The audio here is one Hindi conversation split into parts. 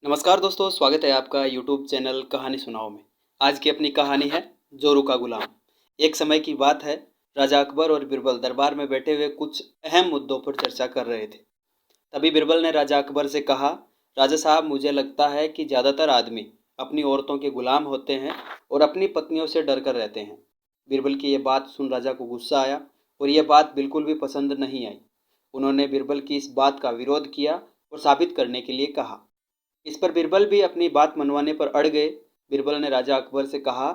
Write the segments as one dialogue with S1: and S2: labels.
S1: नमस्कार दोस्तों, स्वागत है आपका यूट्यूब चैनल कहानी सुनाओ में। आज की अपनी कहानी है जोरू का गुलाम। एक समय की बात है, राजा अकबर और बिरबल दरबार में बैठे हुए कुछ अहम मुद्दों पर चर्चा कर रहे थे। तभी बिरबल ने राजा अकबर से कहा, राजा साहब, मुझे लगता है कि ज़्यादातर आदमी अपनी औरतों के गुलाम होते हैं और अपनी पत्नियों से डर कर रहते हैं। बिरबल की यह बात सुन राजा को गुस्सा आया और यह बात बिल्कुल भी पसंद नहीं आई। उन्होंने बिरबल की इस बात का विरोध किया और साबित करने के लिए कहा। इस पर बिरबल भी अपनी बात मनवाने पर अड़ गए। बिरबल ने राजा अकबर से कहा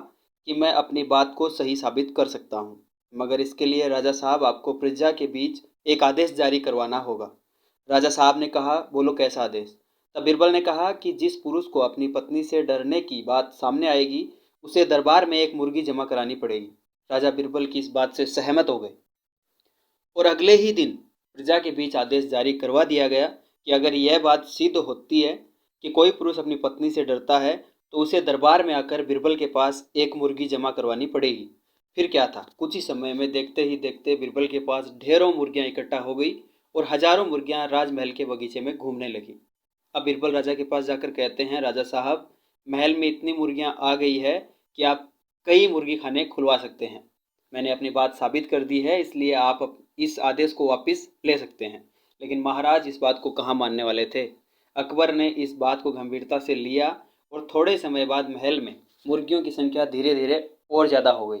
S1: कि मैं अपनी बात को सही साबित कर सकता हूँ, मगर इसके लिए राजा साहब आपको प्रजा के बीच एक आदेश जारी करवाना होगा। राजा साहब ने कहा, बोलो कैसा आदेश। तब बिरबल ने कहा कि जिस पुरुष को अपनी पत्नी से डरने की बात सामने आएगी, उसे दरबार में एक मुर्गी जमा करानी पड़ेगी। राजा बिरबल की इस बात से सहमत हो गए और अगले ही दिन प्रजा के बीच आदेश जारी करवा दिया गया कि अगर यह बात सिद्ध होती है कि कोई पुरुष अपनी पत्नी से डरता है, तो उसे दरबार में आकर बिरबल के पास एक मुर्गी जमा करवानी पड़ेगी। फिर क्या था, कुछ ही समय में देखते ही देखते बिरबल के पास ढेरों मुर्गियां इकट्ठा हो गई और हजारों मुर्गियां राजमहल के बगीचे में घूमने लगी। अब बिरबल राजा के पास जाकर कहते हैं, राजा साहब, महल में इतनी मुर्गियां आ गई है कि आप कई मुर्गी खाने खुलवा सकते हैं। मैंने अपनी बात साबित कर दी है, इसलिए आप इस आदेश को वापस ले सकते हैं। लेकिन महाराज इस बात को कहाँ मानने वाले थे। अकबर ने इस बात को गंभीरता से लिया और थोड़े समय बाद महल में मुर्गियों की संख्या धीरे धीरे और ज़्यादा हो गई।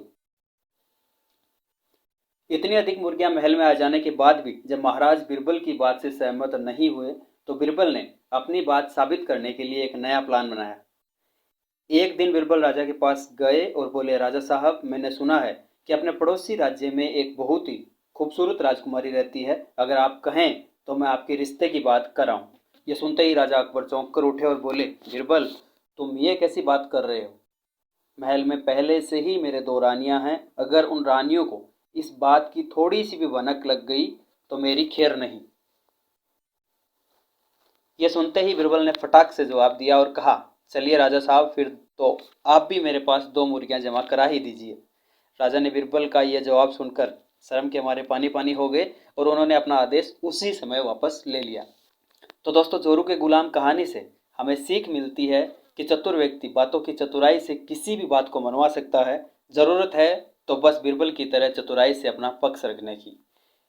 S1: इतनी अधिक मुर्गियां महल में आ जाने के बाद भी जब महाराज बिरबल की बात से सहमत नहीं हुए, तो बिरबल ने अपनी बात साबित करने के लिए एक नया प्लान बनाया। एक दिन बिरबल राजा के पास गए और बोले, राजा साहब, मैंने सुना है कि अपने पड़ोसी राज्य में एक बहुत ही खूबसूरत राजकुमारी रहती है। अगर आप कहें तो मैं आपके रिश्ते की बात कराऊं। ये सुनते ही राजा अकबर चौंक कर उठे और बोले, बिरबल, तुम ये कैसी बात कर रहे हो। महल में पहले से ही मेरे दो रानियां हैं। अगर उन रानियों को इस बात की थोड़ी सी भी भनक लग गई तो मेरी खैर नहीं। ये सुनते ही बिरबल ने फटाक से जवाब दिया और कहा, चलिए राजा साहब, फिर तो आप भी मेरे पास दो मुर्गियां जमा करा ही दीजिए। राजा ने बिरबल का यह जवाब सुनकर शर्म के मारे पानी पानी हो गए और उन्होंने अपना आदेश उसी समय वापस ले लिया। तो दोस्तों, जोरू के गुलाम कहानी से हमें सीख मिलती है कि चतुर व्यक्ति बातों की चतुराई से किसी भी बात को मनवा सकता है। ज़रूरत है तो बस बिरबल की तरह चतुराई से अपना पक्ष रखने की।